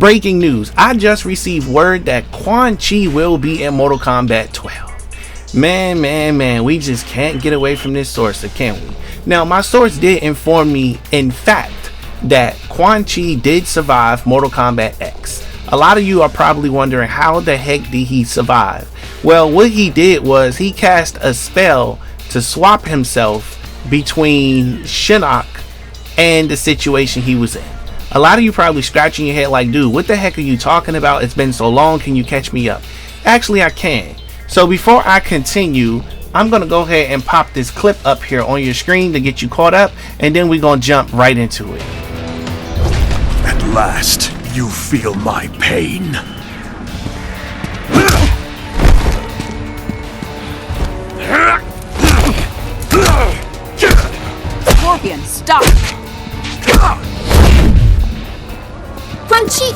Breaking news. I just received word that Quan Chi will be in Mortal Kombat 12. Man, we just can't get away from this source, can we? Now, my source did inform me, in fact, that Quan Chi did survive Mortal Kombat X. A lot of you are probably wondering, how the heck did he survive? Well, what he did was he cast a spell to swap himself between Shinnok and the situation he was in. A lot of you probably scratching your head like, dude, what the heck are you talking about? It's been so long. Can you catch me up? Actually, I can. So before I continue, I'm going to go ahead and pop this clip up here on your screen to get you caught up, and then we're going to jump right into it. At last, you feel my pain. Scorpion, stop! Quan Chi!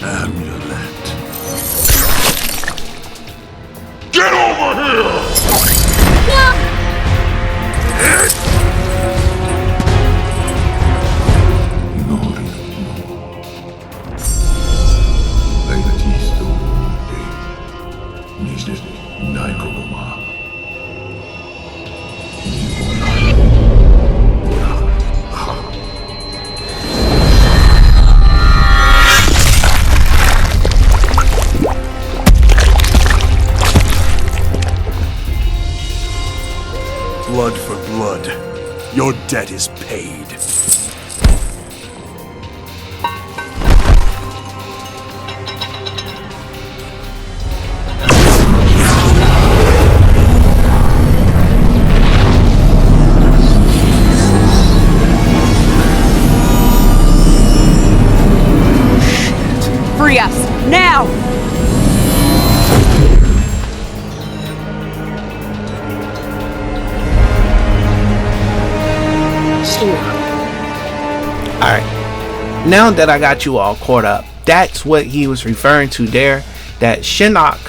Amulet. Get over here! Blood for blood. Your debt is paid. Free us, now! Alright, now that I got you all caught up, that's what he was referring to there, that Shinnok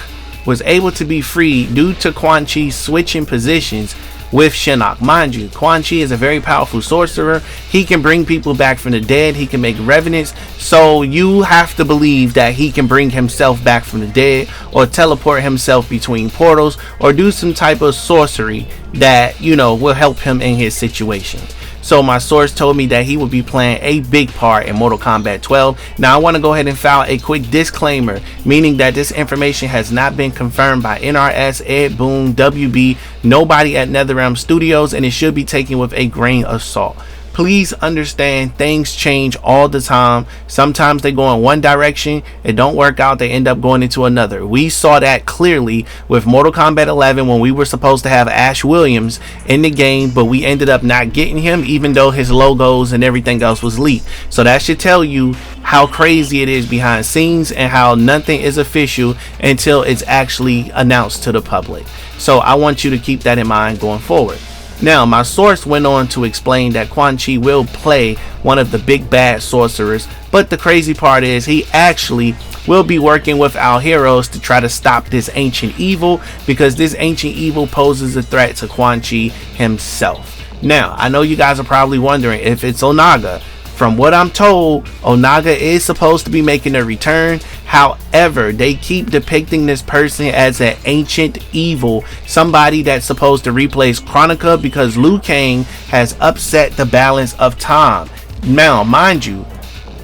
was able to be freed due to Quan Chi switching positions with Shinnok. Mind you, Quan Chi is a very powerful sorcerer. He can bring people back from the dead. He can make revenants. So you have to believe that he can bring himself back from the dead, or teleport himself between portals, or do some type of sorcery that, you know, will help him in his situation. So my source told me that he would be playing a big part in Mortal Kombat 12. Now I want to go ahead and file a quick disclaimer, meaning that this information has not been confirmed by NRS, Ed Boon, WB, nobody at NetherRealm Studios, and it should be taken with a grain of salt. Please understand, things change all the time. Sometimes they go in one direction, it don't work out, they end up going into another. We saw that clearly with Mortal Kombat 11 when we were supposed to have Ash Williams in the game, but we ended up not getting him, even though his logos and everything else was leaked. So that should tell you how crazy it is behind scenes, and how nothing is official until it's actually announced to the public. So I want you to keep that in mind going forward. Now, my source went on to explain that Quan Chi will play one of the big bad sorcerers, but the crazy part is he actually will be working with our heroes to try to stop this ancient evil, because this ancient evil poses a threat to Quan Chi himself. Now, I know you guys are probably wondering if it's Onaga. From what I'm told, Onaga is supposed to be making a return. However, they keep depicting this person as an ancient evil, somebody that's supposed to replace Kronika, because Liu Kang has upset the balance of time. Now, mind you,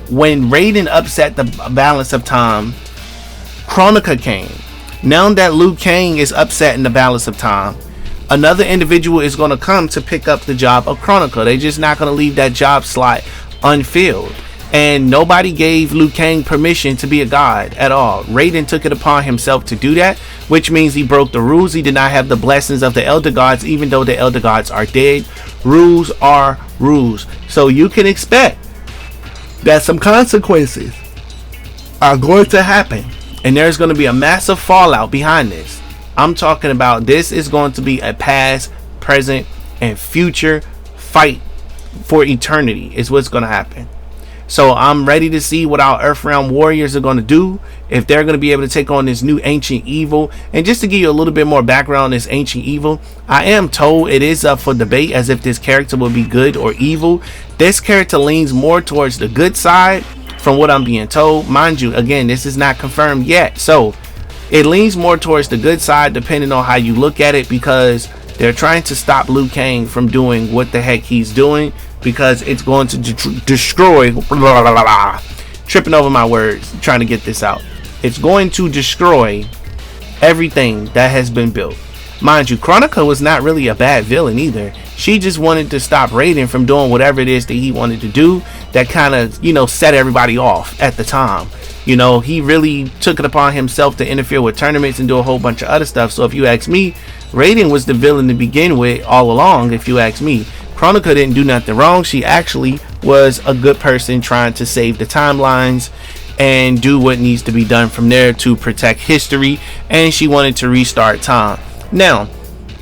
when Raiden upset the balance of time, Kronika came. Now that Liu Kang is upsetting the balance of time, another individual is going to come to pick up the job of Kronika. They're just not going to leave that job slot unfilled. And nobody gave Liu Kang permission to be a god at all. Raiden took it upon himself to do that, which means he broke the rules. He did not have the blessings of the Elder Gods, even though the Elder Gods are dead. Rules are rules. So you can expect that some consequences are going to happen, and there's going to be a massive fallout behind this. I'm talking about, this is going to be a past, present, and future fight for eternity is what's going to happen. So I'm ready to see what our Earthrealm warriors are going to do, if they're going to be able to take on this new ancient evil. And just to give you a little bit more background on this ancient evil, I am told it is up for debate as if this character will be good or evil. This character leans more towards the good side from what I'm being told. Mind you, again, this is not confirmed yet, so it leans more towards the good side depending on how you look at it, because they're trying to stop Liu Kang from doing what the heck he's doing, because it's going to destroy, tripping over my words trying to get this out, it's going to destroy everything that has been built. Mind you, Chronica was not really a bad villain either. She just wanted to stop Raiden from doing whatever it is that he wanted to do that kind of, you know, set everybody off at the time. You know, he really took it upon himself to interfere with tournaments and do a whole bunch of other stuff. So if you ask me, Raiden was the villain to begin with all along, if you ask me. Chronica didn't do nothing wrong. She actually was a good person trying to save the timelines and do what needs to be done from there to protect history, and she wanted to restart time. Now,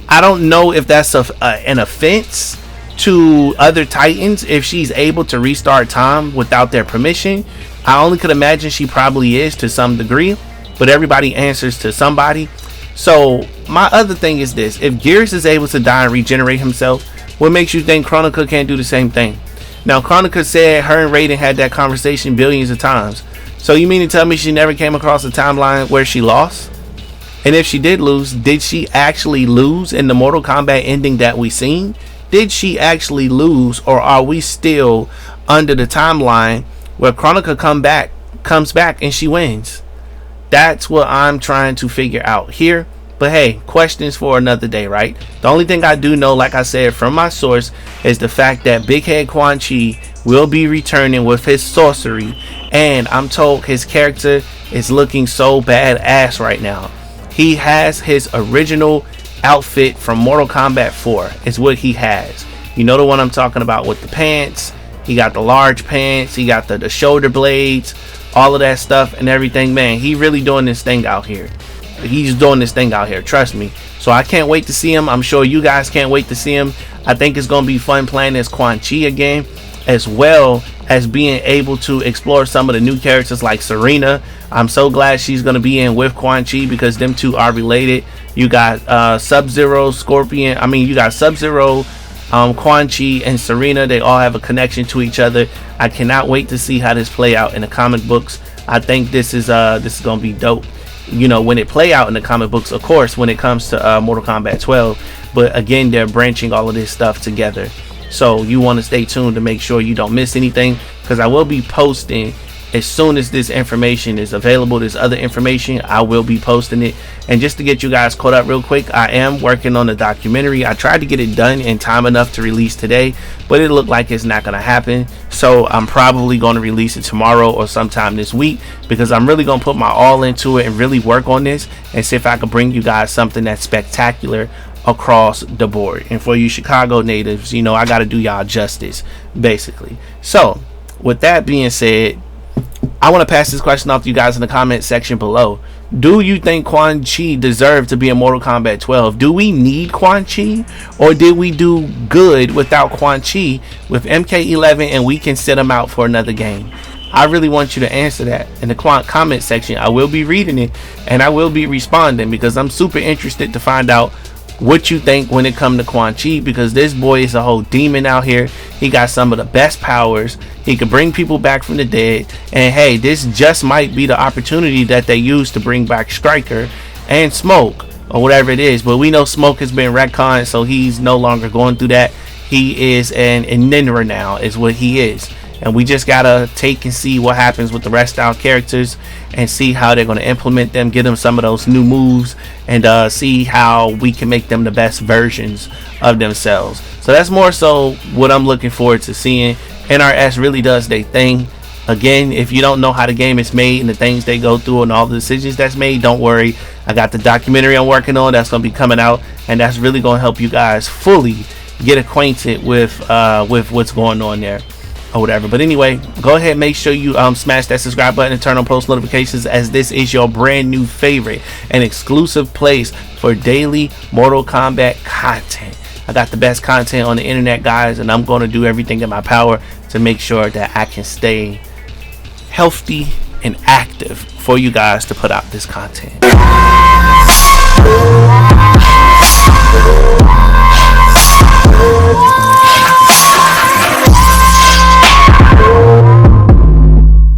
I don't know if that's an offense to other Titans if she's able to restart time without their permission. I only could imagine she probably is to some degree, but everybody answers to somebody. So my other thing is this: if Gears is able to die and regenerate himself, what makes you think Chronica can't do the same thing? Now, Chronica said her and Raiden had that conversation billions of times. So you mean to tell me she never came across a timeline where she lost? And if she did lose, did she actually lose in the Mortal Kombat ending that we seen? Did she actually lose, or are we still under the timeline where Chronica comes back and she wins? That's what I'm trying to figure out here. But hey, questions for another day, right? The only thing I do know, like I said, from my source, is the fact that Big Head Quan Chi will be returning with his sorcery, and I'm told his character is looking so badass right now. He has his original outfit from Mortal Kombat 4 is what he has. You know the one I'm talking about, with the pants. He got the large pants, he got the shoulder blades, all of that stuff and everything. Man, he really doing this thing out here. He's doing this thing out here, trust me. So I can't wait to see him. I'm sure you guys can't wait to see him. I think it's going to be fun playing as Quan Chi again, as well as being able to explore some of the new characters like Serena. I'm so glad she's going to be in with Quan Chi, because them two are related. You got Sub-Zero, Scorpion. I mean, you got Sub-Zero, Quan Chi, and Serena. They all have a connection to each other. I cannot wait to see how this play out in the comic books. I think this is going to be dope. You know, when it play out in the comic books, of course, when it comes to Mortal Kombat 12. But again, they're branching all of this stuff together. So you want to stay tuned to make sure you don't miss anything, because I will be posting as soon as this information is available. This other information, I will be posting it. And just to get you guys caught up real quick, I am working on a documentary. I tried to get it done in time enough to release today, but it looked like it's not going to happen. So I'm probably going to release it tomorrow or sometime this week, because I'm really going to put my all into it and really work on this and see if I can bring you guys something that's spectacular across the board. And for you Chicago natives, you know, I got to do y'all justice, basically. So with that being said, I want to pass this question off to you guys in the comment section below. Do you think Quan Chi deserved to be in Mortal Kombat 12? Do we need Quan Chi, or did we do good without Quan Chi with MK11 and we can sit him out for another game? I really want you to answer that in the comment section. I will be reading it and I will be responding, because I'm super interested to find out what you think when it comes to Quan Chi, because this boy is a whole demon out here. He got some of the best powers. He could bring people back from the dead, and hey, this just might be the opportunity that they use to bring back Stryker and Smoke, or whatever it is. But we know Smoke has been retconned, so he's no longer going through that. He is an Ninra now, is what he is. And we just gotta take and see what happens with the rest of our characters and see how they're going to implement them, get them some of those new moves, and see how we can make them the best versions of themselves. So that's more so what I'm looking forward to seeing. NRS really does their thing. Again, if you don't know how the game is made and the things they go through and all the decisions that's made, don't worry. I got the documentary I'm working on that's going to be coming out, and that's really going to help you guys fully get acquainted with what's going on there, or whatever. But anyway, go ahead, make sure you smash that subscribe button and turn on post notifications, as this is your brand new favorite and exclusive place for daily Mortal Kombat content. I got the best content on the internet, guys, and I'm going to do everything in my power to make sure that I can stay healthy and active for you guys to put out this content.